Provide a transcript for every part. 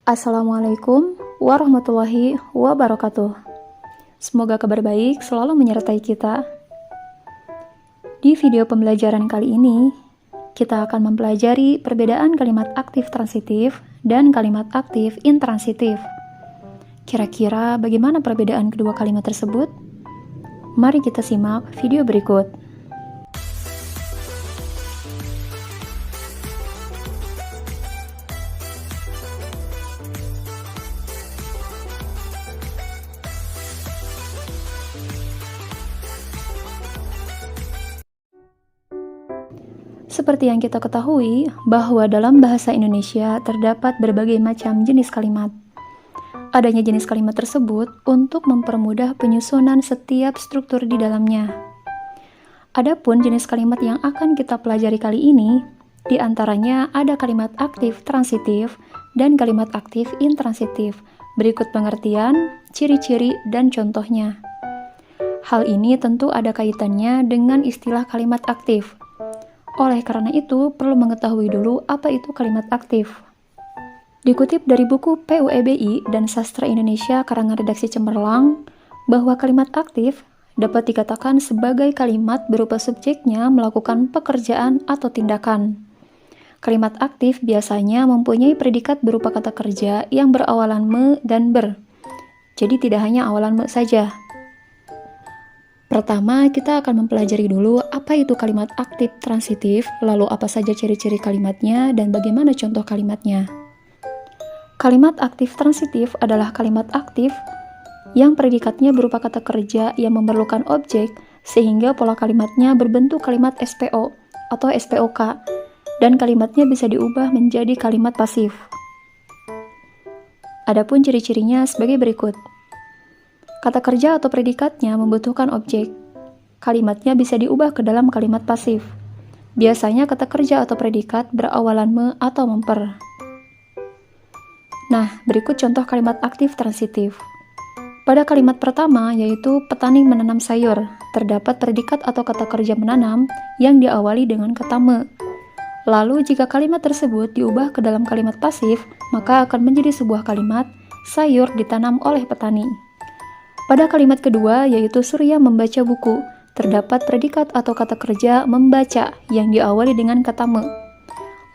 Assalamualaikum warahmatullahi wabarakatuh. Semoga kabar baik selalu menyertai kita. Di video pembelajaran kali ini, kita akan mempelajari perbedaan kalimat aktif transitif dan kalimat aktif intransitif. Kira-kira bagaimana perbedaan kedua kalimat tersebut? Mari kita simak video berikut. Seperti yang kita ketahui, bahwa dalam bahasa Indonesia terdapat berbagai macam jenis kalimat. Adanya jenis kalimat tersebut untuk mempermudah penyusunan setiap struktur di dalamnya. Adapun jenis kalimat yang akan kita pelajari kali ini, di antaranya ada kalimat aktif transitif dan kalimat aktif intransitif. Berikut pengertian, ciri-ciri, dan contohnya. Hal ini tentu ada kaitannya dengan istilah kalimat aktif. Oleh karena itu, perlu mengetahui dulu apa itu kalimat aktif. Dikutip dari buku PUEBI dan Sastra Indonesia karangan redaksi Cemerlang, bahwa kalimat aktif dapat dikatakan sebagai kalimat berupa subjeknya melakukan pekerjaan atau tindakan. Kalimat aktif biasanya mempunyai predikat berupa kata kerja yang berawalan me dan ber. Jadi tidak hanya awalan me saja. Pertama, kita akan mempelajari dulu apa itu kalimat aktif transitif, lalu apa saja ciri-ciri kalimatnya, dan bagaimana contoh kalimatnya. Kalimat aktif transitif adalah kalimat aktif yang predikatnya berupa kata kerja yang memerlukan objek, sehingga pola kalimatnya berbentuk kalimat SPO atau SPOK, dan kalimatnya bisa diubah menjadi kalimat pasif. Adapun ciri-cirinya sebagai berikut. Kata kerja atau predikatnya membutuhkan objek. Kalimatnya bisa diubah ke dalam kalimat pasif. Biasanya kata kerja atau predikat berawalan me atau memper. Nah, berikut contoh kalimat aktif transitif. Pada kalimat pertama, yaitu petani menanam sayur, terdapat predikat atau kata kerja menanam yang diawali dengan kata me. Lalu, jika kalimat tersebut diubah ke dalam kalimat pasif, maka akan menjadi sebuah kalimat sayur ditanam oleh petani. Pada kalimat kedua, yaitu Surya membaca buku, terdapat predikat atau kata kerja membaca yang diawali dengan kata me.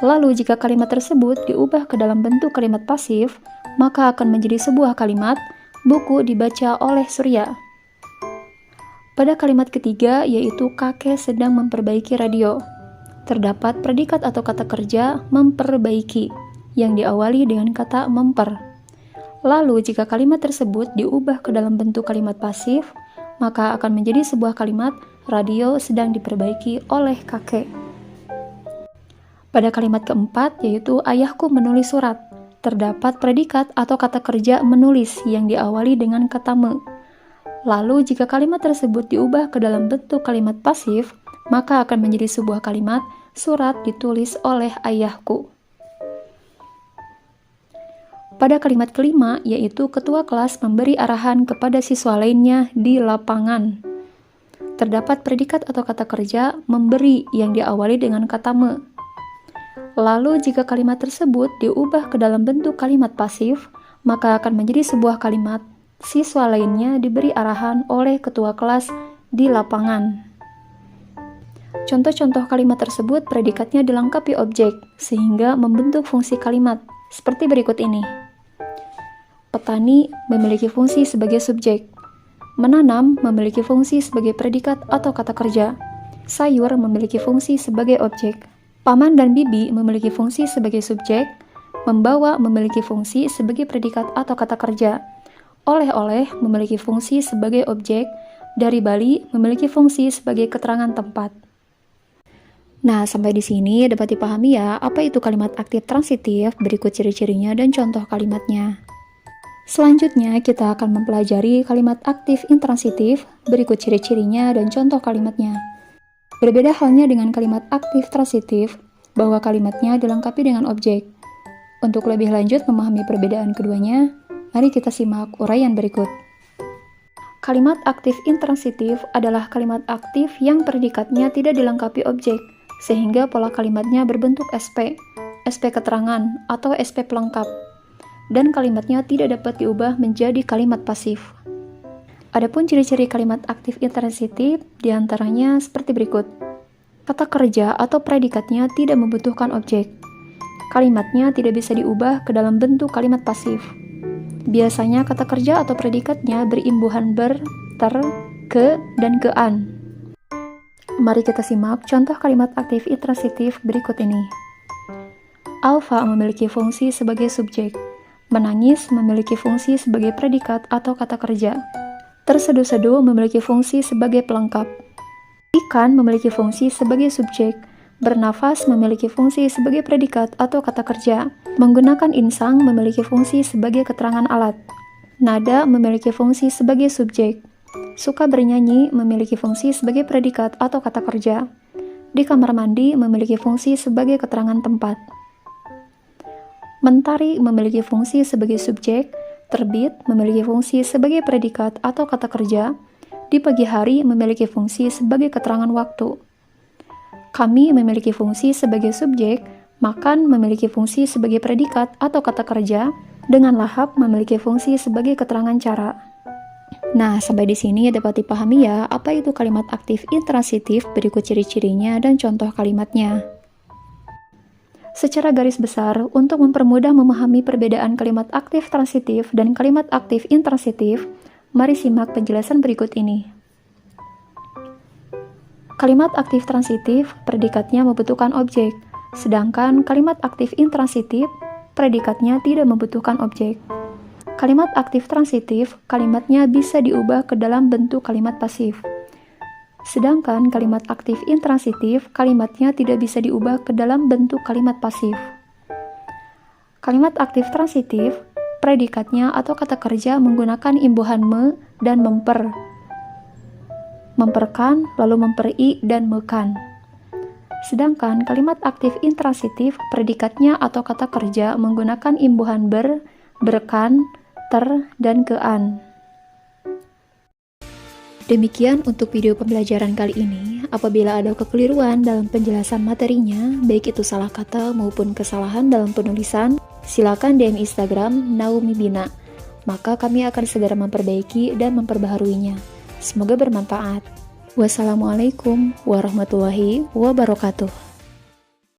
Lalu, jika kalimat tersebut diubah ke dalam bentuk kalimat pasif, maka akan menjadi sebuah kalimat buku dibaca oleh Surya. Pada kalimat ketiga, yaitu kakek sedang memperbaiki radio, terdapat predikat atau kata kerja memperbaiki yang diawali dengan kata memper. Lalu, jika kalimat tersebut diubah ke dalam bentuk kalimat pasif, maka akan menjadi sebuah kalimat radio sedang diperbaiki oleh kakek. Pada kalimat keempat, yaitu ayahku menulis surat, terdapat predikat atau kata kerja menulis yang diawali dengan kata me. Lalu, jika kalimat tersebut diubah ke dalam bentuk kalimat pasif, maka akan menjadi sebuah kalimat surat ditulis oleh ayahku. Pada kalimat kelima, yaitu ketua kelas memberi arahan kepada siswa lainnya di lapangan. Terdapat predikat atau kata kerja memberi yang diawali dengan kata me. Lalu, jika kalimat tersebut diubah ke dalam bentuk kalimat pasif, maka akan menjadi sebuah kalimat siswa lainnya diberi arahan oleh ketua kelas di lapangan. Contoh-contoh kalimat tersebut predikatnya dilengkapi objek, sehingga membentuk fungsi kalimat, seperti berikut ini. Petani memiliki fungsi sebagai subjek. Menanam memiliki fungsi sebagai predikat atau kata kerja. Sayur memiliki fungsi sebagai objek. Paman dan bibi memiliki fungsi sebagai subjek. Membawa memiliki fungsi sebagai predikat atau kata kerja. Oleh-oleh memiliki fungsi sebagai objek. Dari Bali memiliki fungsi sebagai keterangan tempat. Nah, sampai di sini dapat dipahami ya apa itu kalimat aktif transitif, berikut ciri-cirinya dan contoh kalimatnya. Selanjutnya, kita akan mempelajari kalimat aktif intransitif, berikut ciri-cirinya dan contoh kalimatnya. Berbeda halnya dengan kalimat aktif transitif, bahwa kalimatnya dilengkapi dengan objek. Untuk lebih lanjut memahami perbedaan keduanya, mari kita simak uraian berikut. Kalimat aktif intransitif adalah kalimat aktif yang predikatnya tidak dilengkapi objek, sehingga pola kalimatnya berbentuk SP, SP keterangan, atau SP pelengkap. dan kalimatnya tidak dapat diubah menjadi kalimat pasif. Adapun ciri-ciri kalimat aktif intransitif diantaranya seperti berikut. Kata kerja atau predikatnya tidak membutuhkan objek. Kalimatnya tidak bisa diubah ke dalam bentuk kalimat pasif. Biasanya kata kerja atau predikatnya berimbuhan ber, ter, ke, dan ke-an. Mari kita simak contoh kalimat aktif intransitif berikut ini. Alfa memiliki fungsi sebagai subjek. Menangis memiliki fungsi sebagai predikat atau kata kerja. Terseduh-seduh memiliki fungsi sebagai pelengkap. Ikan memiliki fungsi sebagai subjek. Bernafas memiliki fungsi sebagai predikat atau kata kerja. Menggunakan insang memiliki fungsi sebagai keterangan alat. Nada memiliki fungsi sebagai subjek. Suka bernyanyi memiliki fungsi sebagai predikat atau kata kerja. Di kamar mandi memiliki fungsi sebagai keterangan tempat. Mentari memiliki fungsi sebagai subjek. Terbit memiliki fungsi sebagai predikat atau kata kerja. Di pagi hari memiliki fungsi sebagai keterangan waktu. Kami memiliki fungsi sebagai subjek. Makan memiliki fungsi sebagai predikat atau kata kerja. Dengan lahap memiliki fungsi sebagai keterangan cara. Nah, sampai di sini dapat dipahami ya apa itu kalimat aktif intransitif, berikut ciri-cirinya dan contoh kalimatnya. Secara garis besar, untuk mempermudah memahami perbedaan kalimat aktif transitif dan kalimat aktif intransitif, mari simak penjelasan berikut ini. Kalimat aktif transitif, predikatnya membutuhkan objek, sedangkan kalimat aktif intransitif, predikatnya tidak membutuhkan objek. Kalimat aktif transitif, kalimatnya bisa diubah ke dalam bentuk kalimat pasif. Sedangkan kalimat aktif intransitif, kalimatnya tidak bisa diubah ke dalam bentuk kalimat pasif. Kalimat aktif transitif, predikatnya atau kata kerja menggunakan imbuhan me dan memper. Memperkan, lalu memperi, dan mekan. Sedangkan kalimat aktif intransitif, predikatnya atau kata kerja menggunakan imbuhan ber, berkan, ter, dan kean. Demikian untuk video pembelajaran kali ini. Apabila ada kekeliruan dalam penjelasan materinya, baik itu salah kata maupun kesalahan dalam penulisan, silakan DM Instagram Naomi Bina. Maka kami akan segera memperbaiki dan memperbaharuinya. Semoga bermanfaat. Wassalamualaikum warahmatullahi wabarakatuh.